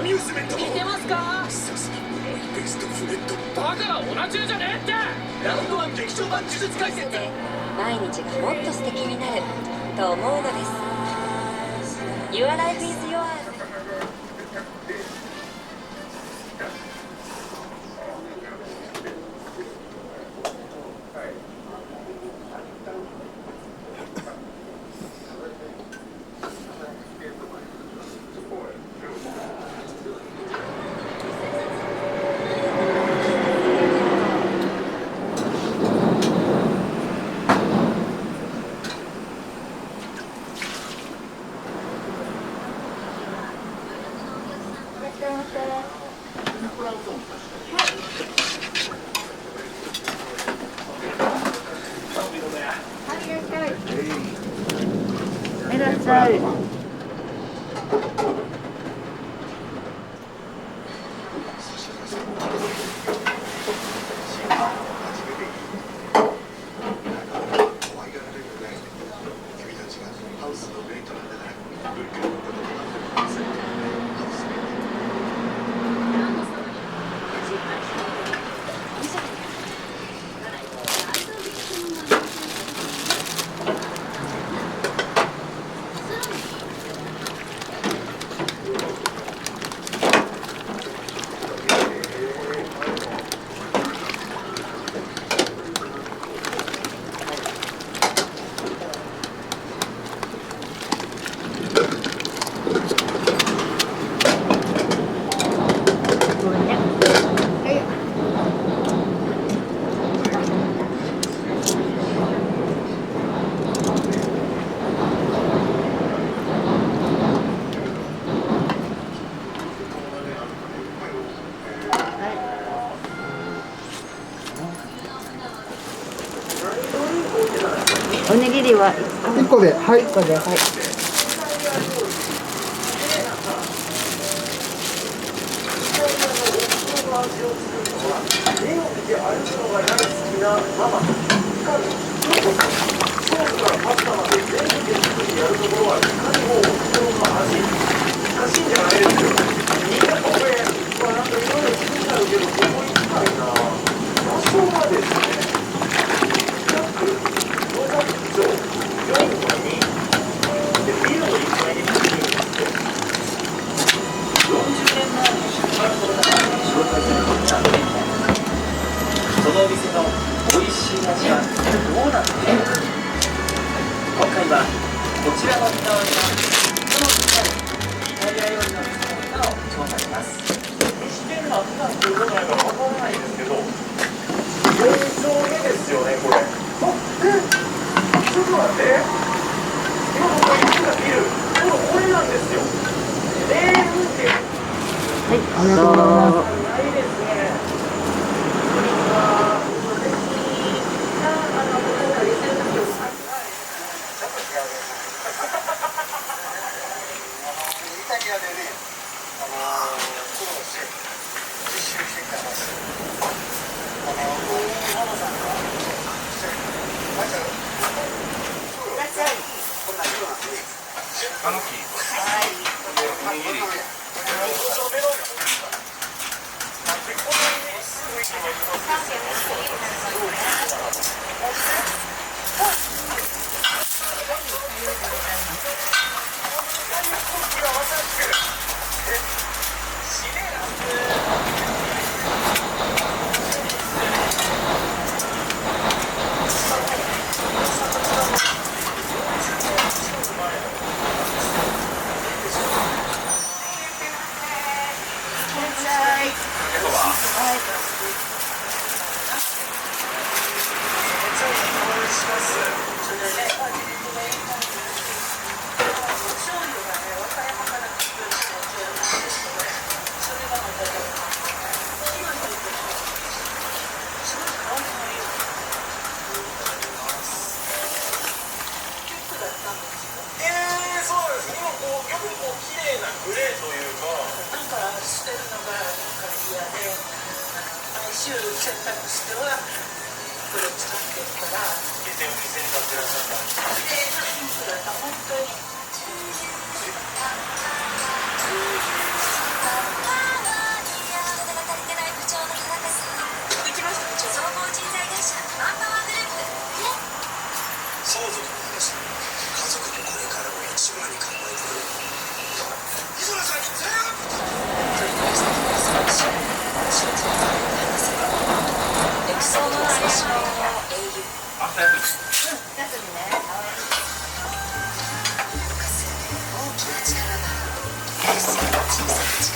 ミューズメント。聞いてますか？さすがベストフレッド。だからオナ中じゃねえって。ラウンド1劇場版呪術廻戦で毎日がもっと素敵になると思うのです。 Your life is yours。 いらっしゃい。おにぎりは1個で、はい。1個で、はい。そのお店の美味しい味はどうなっているのか。今回はこちらの似顔絵がそのイタリア料理の店の歌を調査します。してるのは普段ということないから分からないんですけど、現状でですよね、これ。ちょっと待って。今僕が言ってたビル、これなんですよ。レールってはい、ありがとうございます。ないですね。イタリアでね、苦労して実習してきたんです。ママさんがいらっしゃい。こんな色なんで。あの木。はい。おにぎり。グレーというか、なんか捨てるのがなんか嫌で、毎週洗濯してはこれを使ってるから、家でお店に立ってらっしゃったんですか。綺麗なピンクだった本当に。夏休み。休みね。大きな力が小さな力